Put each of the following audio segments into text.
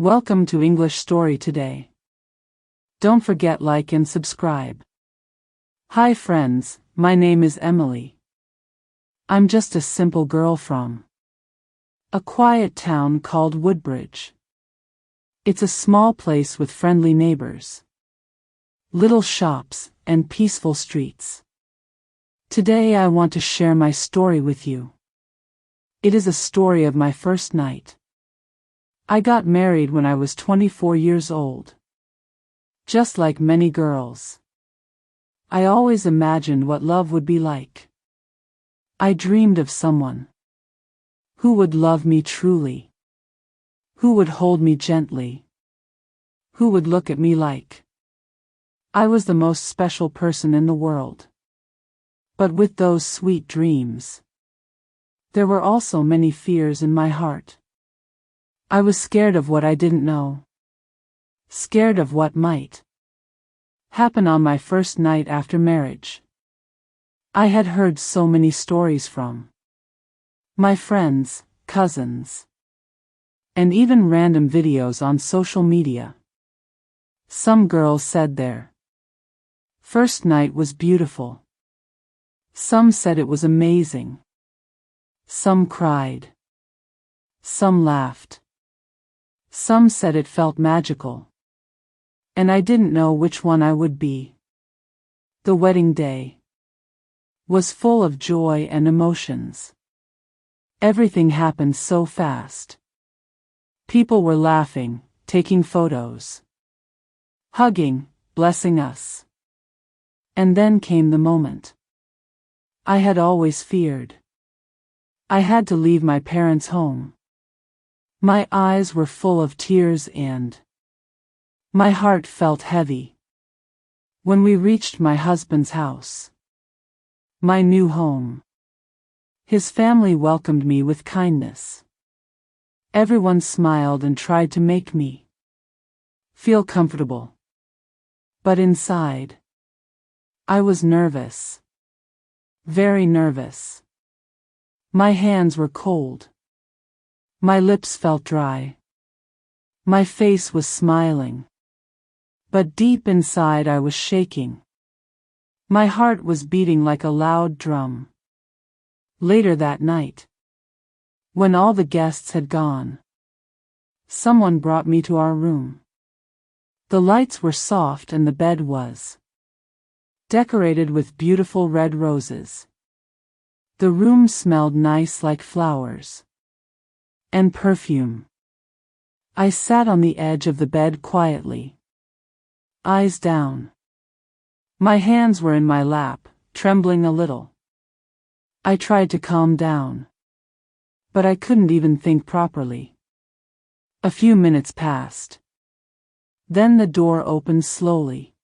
Welcome to English Story Today. Don't forget like and subscribe. Hi friends, my name is Emily. I'm just a simple girl from a quiet town called Woodbridge. It's a small place with friendly neighbors, little shops, and peaceful streets. Today I want to share my story with you. It is a story of my first night. I got married when I was 24 years old. Just like many girls, I always imagined what love would be like. I dreamed of someone who would love me truly, who would hold me gently, who would look at me like I was the most special person in the world. But with those sweet dreams, there were also many fears in my heart. I was scared of what I didn't know, scared of what might happen on my first night after marriage. I had heard so many stories from my friends, cousins, and even random videos on social media. Some girls said their first night was beautiful. Some said it was amazing. Some cried. Some laughed. Some said it felt magical. And I didn't know which one I would be. The wedding day was full of joy and emotions. Everything happened so fast. People were laughing, taking photos, hugging, blessing us. And then came the moment I had always feared. I had to leave my parents' home. My eyes were full of tears and my heart felt heavy. When we reached my husband's house, my new home, his family welcomed me with kindness. Everyone smiled and tried to make me feel comfortable. But inside, I was nervous. Very nervous. My hands were cold. My lips felt dry. My face was smiling. But deep inside I was shaking. My heart was beating like a loud drum. Later that night, when all the guests had gone, someone brought me to our room. The lights were soft and the bed was decorated with beautiful red roses. The room smelled nice like flowers and perfume. I sat on the edge of the bed quietly, eyes down. My hands were in my lap, trembling a little. I tried to calm down, but I couldn't even think properly. A few minutes passed. Then the door opened slowly.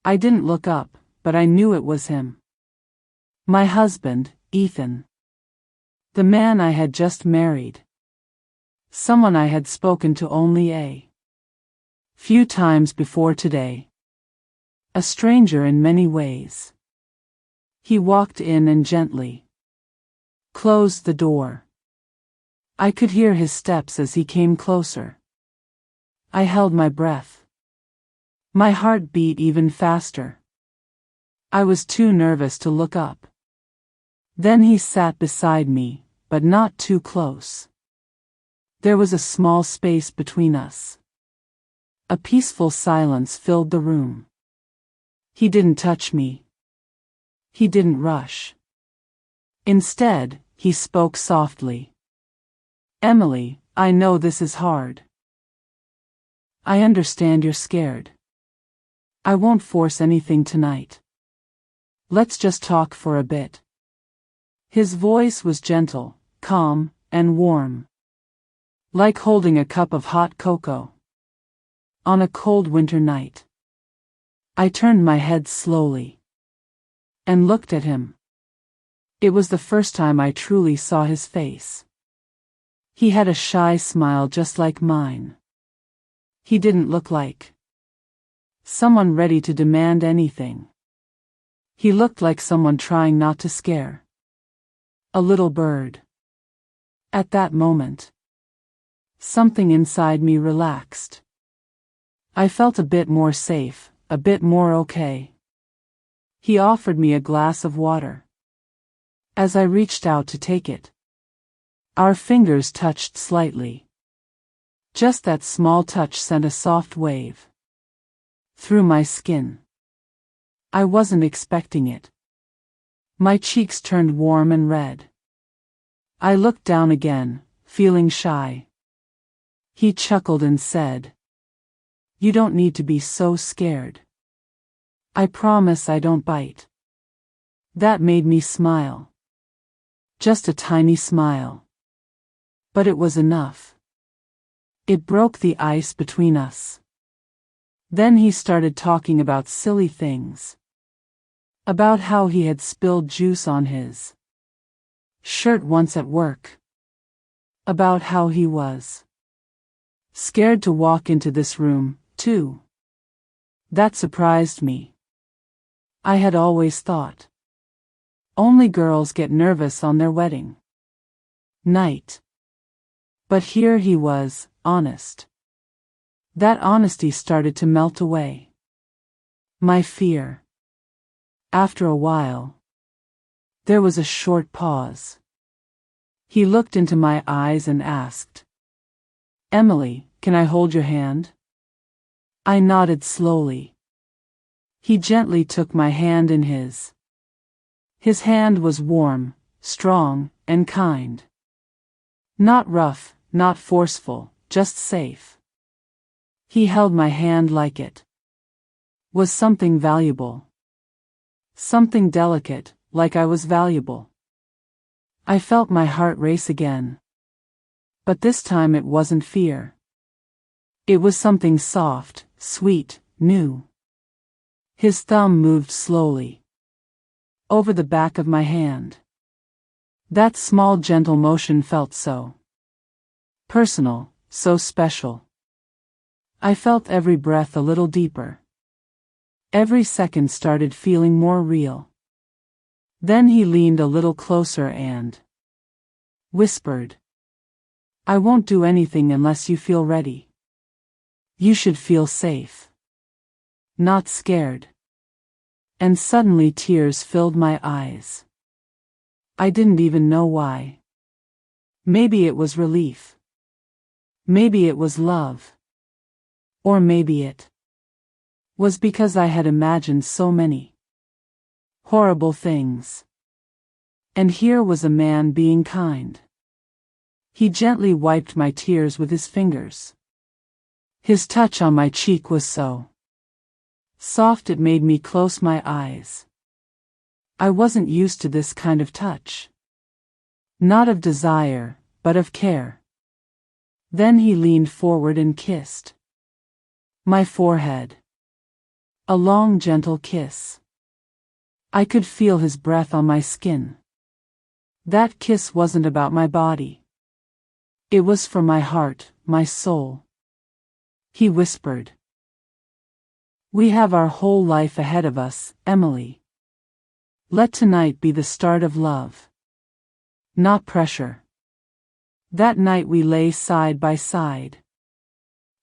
I didn't look up, but I knew it was him. My husband, Ethan. The man I had just married. Someone I had spoken to only a few times before today. A stranger in many ways. He walked in and gently closed the door. I could hear his steps as he came closer. I held my breath. My heart beat even faster. I was too nervous to look up. Then he sat beside me, but not too close. There was a small space between us. A peaceful silence filled the room. He didn't touch me. He didn't rush. Instead, he spoke softly. "Emily, I know this is hard. I understand you're scared. I won't force anything tonight. Let's just talk for a bit." His voice was gentle, calm, and warm. Like holding a cup of hot cocoa on a cold winter night. I turned my head slowly and looked at him. It was the first time I truly saw his face. He had a shy smile just like mine. He didn't look like someone ready to demand anything. He looked like someone trying not to scare a little bird. At that moment, Something inside me relaxed. I felt a bit more safe, a bit more okay. He offered me a glass of water. As I reached out to take it, our fingers touched slightly. Just that small touch sent a soft wave through my skin. I wasn't expecting it. My cheeks turned warm and red. I looked down again, feeling shy. He chuckled and said, "You don't need to be so scared. I promise I don't bite." That made me smile. Just a tiny smile. But it was enough. It broke the ice between us. Then he started talking about silly things. About how he had spilled juice on his shirt once at work. About how he was scared to walk into this room, too. That surprised me. I had always thought only girls get nervous on their wedding night. But here he was, honest. That honesty started to melt away my fear. After a while, there was a short pause. He looked into my eyes and asked, "Emily, can I hold your hand?" I nodded slowly. He gently took my hand in his. His hand was warm, strong, and kind. Not rough, not forceful, just safe. He held my hand like it was something valuable. Something delicate, like I was valuable. I felt my heart race again. But this time it wasn't fear. It was something soft, sweet, new. His thumb moved slowly over the back of my hand. That small gentle motion felt so personal, so special. I felt every breath a little deeper. Every second started feeling more real. Then he leaned a little closer and whispered, "I won't do anything unless you feel ready. You should feel safe, not scared." And suddenly tears filled my eyes. I didn't even know why. Maybe it was relief. Maybe it was love. Or maybe it was because I had imagined so many horrible things. And here was a man being kind. He gently wiped my tears with his fingers. His touch on my cheek was so soft it made me close my eyes. I wasn't used to this kind of touch. Not of desire, but of care. Then he leaned forward and kissed my forehead. A long, gentle kiss. I could feel his breath on my skin. That kiss wasn't about my body. It was for my heart, my soul. He whispered, "We have our whole life ahead of us, Emily. Let tonight be the start of love. Not pressure." That night we lay side by side.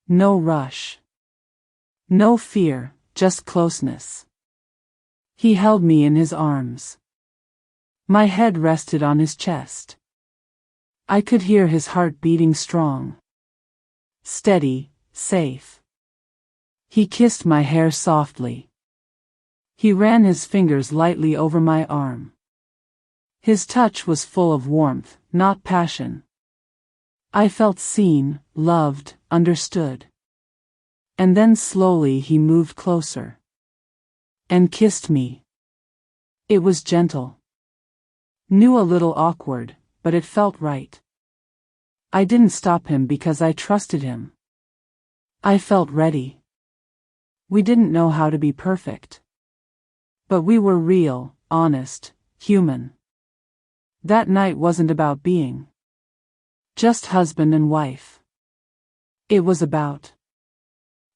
No rush. No fear, just closeness. He held me in his arms. My head rested on his chest. I could hear his heart beating strong. Steady, safe. He kissed my hair softly. He ran his fingers lightly over my arm. His touch was full of warmth, not passion. I felt seen, loved, understood. And then slowly he moved closer and kissed me. It was gentle. Knew a little awkward, but it felt right. I didn't stop him because I trusted him. I felt ready. We didn't know how to be perfect. But we were real, honest, human. That night wasn't about being just husband and wife. It was about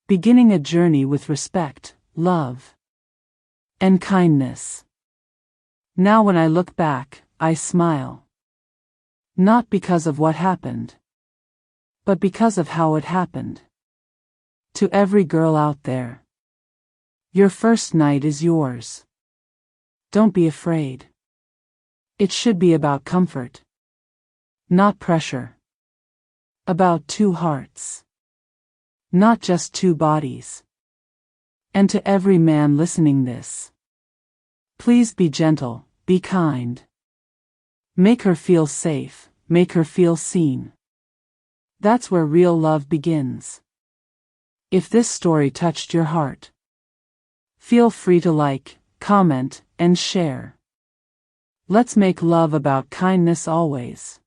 beginning a journey with respect, love, and kindness. Now when I look back, I smile. Not because of what happened, but because of how it happened. To every girl out there, your first night is yours. Don't be afraid. It should be about comfort, not pressure. About two hearts, not just two bodies. And to every man listening this, please be gentle, be kind. Make her feel safe, make her feel seen. That's where real love begins. If this story touched your heart, feel free to like, comment, and share. Let's make love about kindness always.